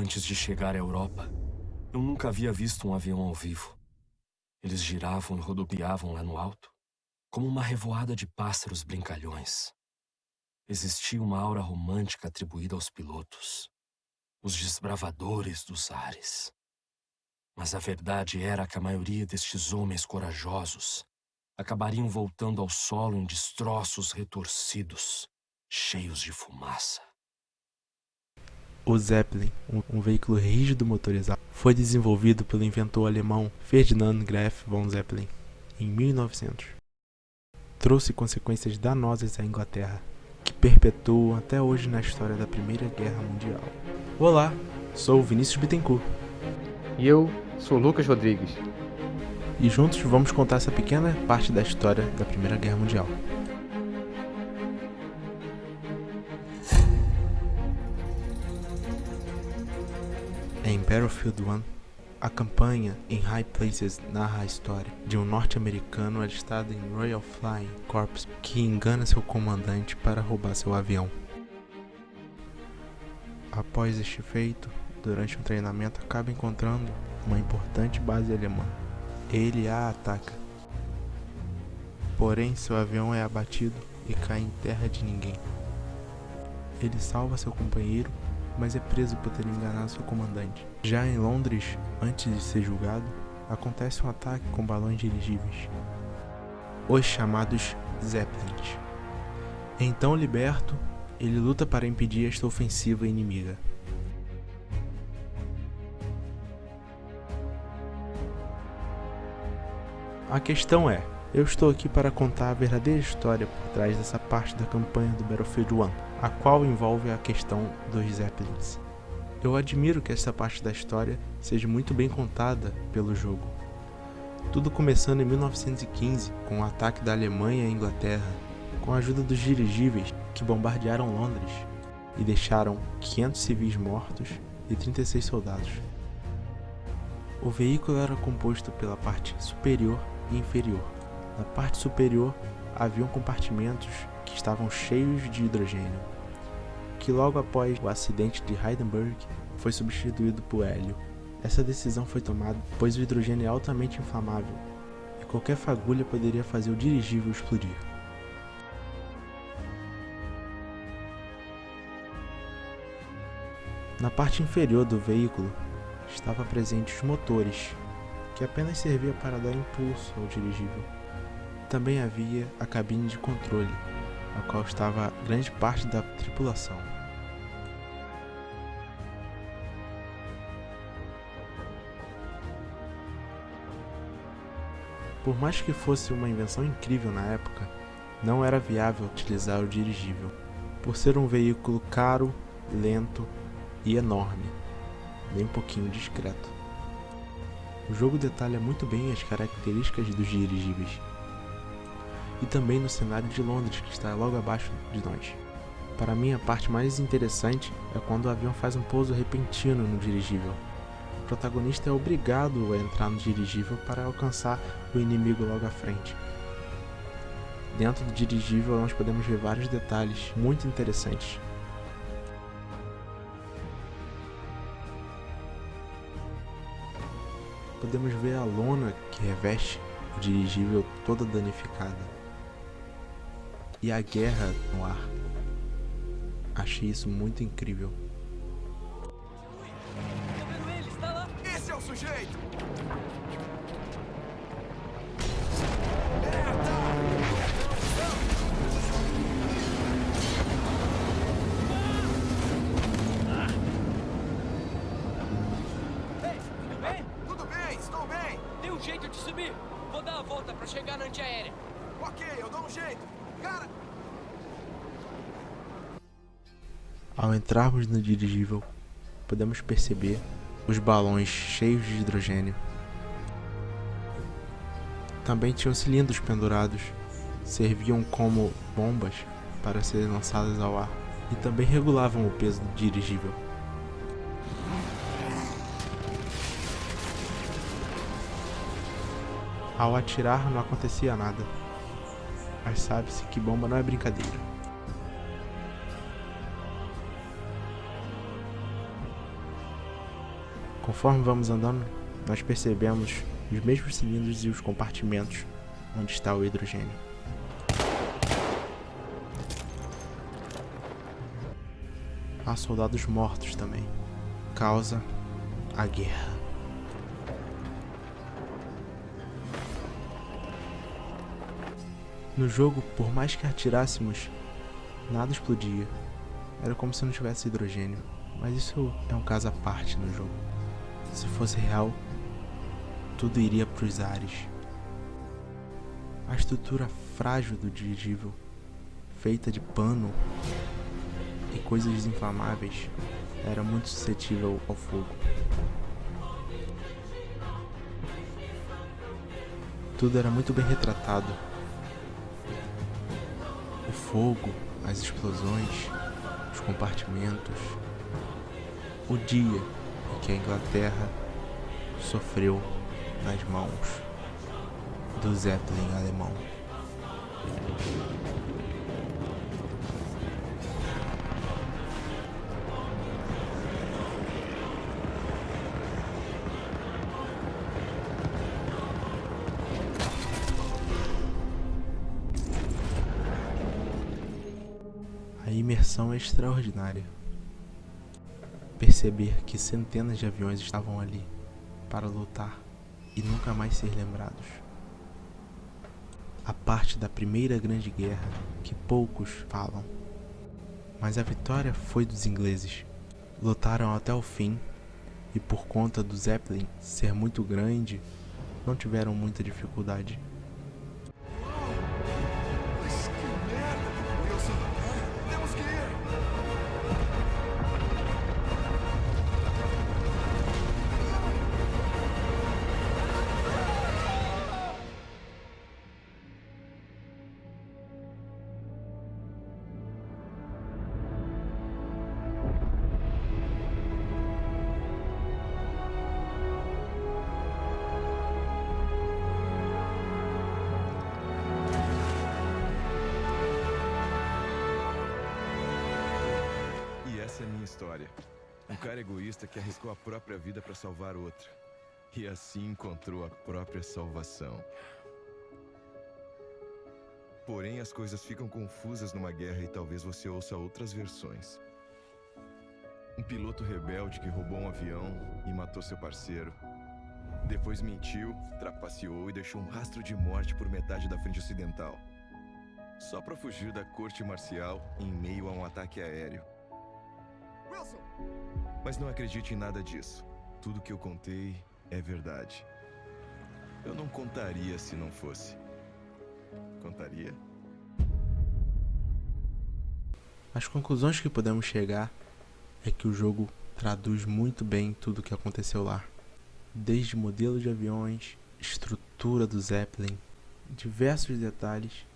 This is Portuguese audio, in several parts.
Antes de chegar à Europa, eu nunca havia visto um avião ao vivo. Eles giravam e rodopiavam lá no alto, como uma revoada de pássaros brincalhões. Existia uma aura romântica atribuída aos pilotos, os desbravadores dos ares. Mas a verdade era que a maioria destes homens corajosos acabariam voltando ao solo em destroços retorcidos, cheios de fumaça. O Zeppelin, um veículo rígido motorizado, foi desenvolvido pelo inventor alemão Ferdinand Graf von Zeppelin em 1900. Trouxe consequências danosas à Inglaterra, que perpetuam até hoje na história da Primeira Guerra Mundial. Olá, sou o Vinícius Bittencourt. E eu sou o Lucas Rodrigues. E juntos vamos contar essa pequena parte da história da Primeira Guerra Mundial. Em Battlefield 1, a campanha em High Places narra a história de um norte-americano alistado em Royal Flying Corps que engana seu comandante para roubar seu avião. Após este feito, durante um treinamento acaba encontrando uma importante base alemã. Ele a ataca. Porém, seu avião é abatido e cai em terra de ninguém. Ele salva seu companheiro, mas é preso por ter enganado seu comandante. Já em Londres, antes de ser julgado, acontece um ataque com balões dirigíveis, os chamados Zeppelins. Então liberto, ele luta para impedir esta ofensiva inimiga. A questão é, eu estou aqui para contar a verdadeira história por trás dessa parte da campanha do Battlefield 1, a qual envolve a questão dos Zeppelins. Eu admiro que essa parte da história seja muito bem contada pelo jogo. Tudo começando em 1915, com o ataque da Alemanha à Inglaterra, com a ajuda dos dirigíveis que bombardearam Londres e deixaram 500 civis mortos e 36 soldados. O veículo era composto pela parte superior e inferior. Na parte superior haviam compartimentos que estavam cheios de hidrogênio, que logo após o acidente de Hindenburg foi substituído por hélio. Essa decisão foi tomada pois o hidrogênio é altamente inflamável e qualquer fagulha poderia fazer o dirigível explodir. Na parte inferior do veículo estavam presentes os motores, que apenas servia para dar impulso ao dirigível. Também havia a cabine de controle, a qual estava grande parte da tripulação. Por mais que fosse uma invenção incrível na época, não era viável utilizar o dirigível, por ser um veículo caro, lento e enorme, nem um pouquinho discreto. O jogo detalha muito bem as características dos dirigíveis, e também no cenário de Londres, que está logo abaixo de nós. Para mim, a parte mais interessante é quando o avião faz um pouso repentino no dirigível. O protagonista é obrigado a entrar no dirigível para alcançar o inimigo logo à frente. Dentro do dirigível nós podemos ver vários detalhes muito interessantes. Podemos ver a lona que reveste o dirigível toda danificada. E a guerra no ar. Achei isso muito incrível. Tá vendo ele? Está lá? Esse é o sujeito! Ei, tudo bem? Tudo bem, estou bem! Tem um jeito de subir. Vou dar a volta pra chegar na antiaérea. Ok, eu dou um jeito! Cara! Ao entrarmos no dirigível, podemos perceber os balões cheios de hidrogênio. Também tinham cilindros pendurados, serviam como bombas para serem lançadas ao ar e também regulavam o peso do dirigível. Ao atirar não acontecia nada, mas sabe-se que bomba não é brincadeira. Conforme vamos andando, nós percebemos os mesmos cilindros e os compartimentos onde está o hidrogênio. Há soldados mortos também. Causa a guerra. No jogo, por mais que atirássemos, nada explodia. Era como se não tivesse hidrogênio. Mas isso é um caso à parte no jogo. Se fosse real, tudo iria para os ares. A estrutura frágil do dirigível, feita de pano e coisas desinflamáveis, era muito suscetível ao fogo. Tudo era muito bem retratado. O fogo, as explosões, os compartimentos. O dia em que a Inglaterra sofreu nas mãos do Zeppelin alemão. A imersão é extraordinária. Perceber que centenas de aviões estavam ali para lutar e nunca mais ser lembrados. A parte da Primeira Grande Guerra que poucos falam. Mas a vitória foi dos ingleses. Lutaram até o fim e por conta do Zeppelin ser muito grande, não tiveram muita dificuldade. Mas que merda! Wilson, temos que ir! Essa é a minha história. Um cara egoísta que arriscou a própria vida para salvar outra. E assim encontrou a própria salvação. Porém, as coisas ficam confusas numa guerra e talvez você ouça outras versões. Um piloto rebelde que roubou um avião e matou seu parceiro. Depois mentiu, trapaceou e deixou um rastro de morte por metade da frente ocidental. Só para fugir da corte marcial em meio a um ataque aéreo. Wilson! Mas não acredite em nada disso. Tudo que eu contei é verdade. Eu não contaria se não fosse. Contaria? As conclusões que podemos chegar é que o jogo traduz muito bem tudo o que aconteceu lá. Desde modelo de aviões, estrutura do Zeppelin, diversos detalhes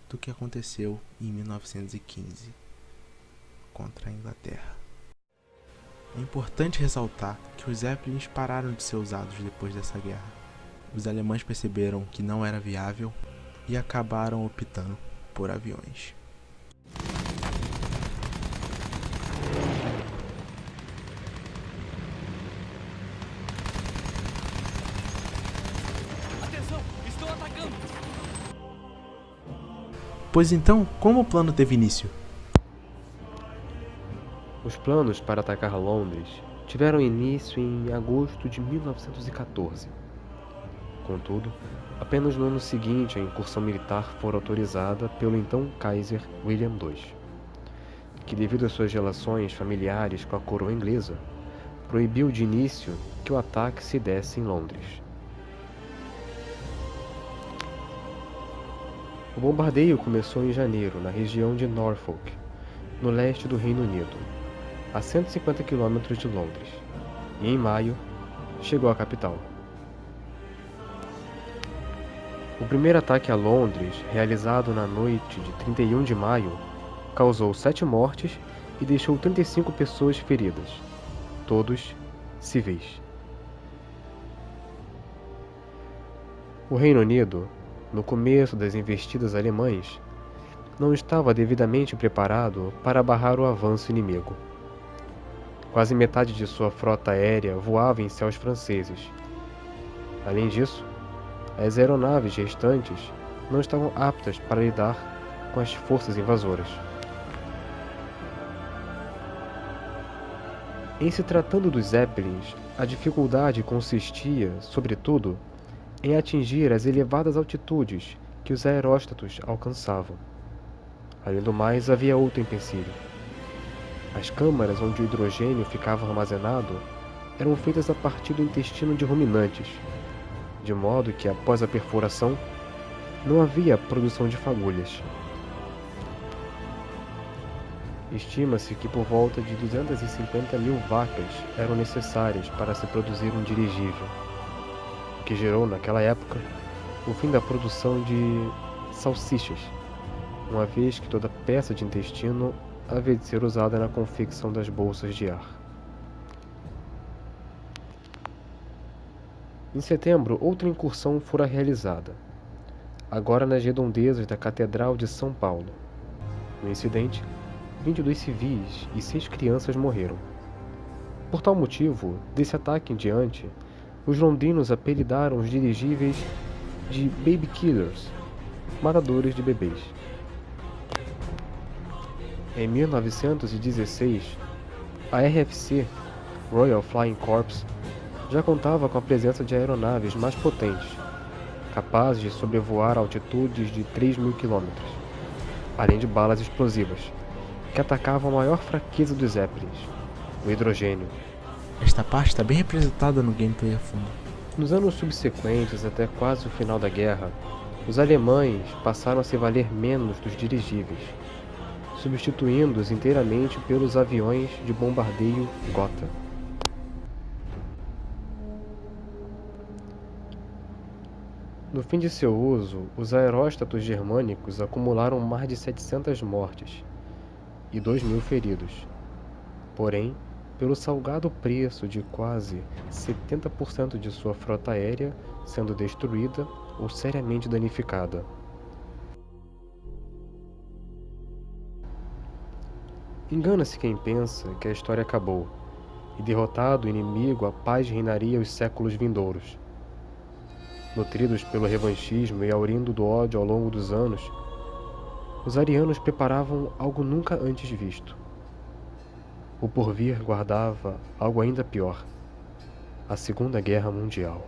do que aconteceu em 1915 contra a Inglaterra. É importante ressaltar que os Zeppelins pararam de ser usados depois dessa guerra. Os alemães perceberam que não era viável e acabaram optando por aviões. Atenção, estou atacando! Pois então, como o plano teve início? Os planos para atacar Londres tiveram início em agosto de 1914. Contudo, apenas no ano seguinte a incursão militar foi autorizada pelo então Kaiser William II, que devido às suas relações familiares com a coroa inglesa, proibiu de início que o ataque se desse em Londres. O bombardeio começou em janeiro na região de Norfolk, no leste do Reino Unido, a 150 km de Londres, e em maio chegou à capital. O primeiro ataque a Londres, realizado na noite de 31 de maio, causou 7 mortes e deixou 35 pessoas feridas, todos civis. O Reino Unido, no começo das investidas alemãs, não estava devidamente preparado para barrar o avanço inimigo. Quase metade de sua frota aérea voava em céus franceses. Além disso, as aeronaves restantes não estavam aptas para lidar com as forças invasoras. Em se tratando dos Zeppelins, a dificuldade consistia, sobretudo, em atingir as elevadas altitudes que os aeróstatos alcançavam. Além do mais, havia outro empecilho. As câmaras onde o hidrogênio ficava armazenado eram feitas a partir do intestino de ruminantes, de modo que, após a perfuração, não havia produção de fagulhas. Estima-se que por volta de 250 mil vacas eram necessárias para se produzir um dirigível, o que gerou, naquela época, o fim da produção de salsichas, uma vez que toda peça de intestino havia de ser usada na confecção das bolsas de ar. Em setembro, outra incursão fora realizada, agora nas redondezas da Catedral de São Paulo. No incidente, 22 civis e 6 crianças morreram. Por tal motivo, desse ataque em diante, os londrinos apelidaram os dirigíveis de Baby Killers, matadores de bebês. Em 1916, a RFC, Royal Flying Corps, já contava com a presença de aeronaves mais potentes, capazes de sobrevoar altitudes de 3.000 km, além de balas explosivas, que atacavam a maior fraqueza dos Zeppelins, o hidrogênio. Esta parte está bem representada no gameplay a fundo. Nos anos subsequentes, até quase o final da guerra, os alemães passaram a se valer menos dos dirigíveis, substituindo-os inteiramente pelos aviões de bombardeio Gotha. No fim de seu uso, os aeróstatos germânicos acumularam mais de 700 mortes e 2.000 feridos. Porém, pelo salgado preço de quase 70% de sua frota aérea sendo destruída ou seriamente danificada. Engana-se quem pensa que a história acabou, e derrotado o inimigo, a paz reinaria os séculos vindouros. Nutridos pelo revanchismo e aurindo do ódio ao longo dos anos, os arianos preparavam algo nunca antes visto. O porvir guardava algo ainda pior: a Segunda Guerra Mundial.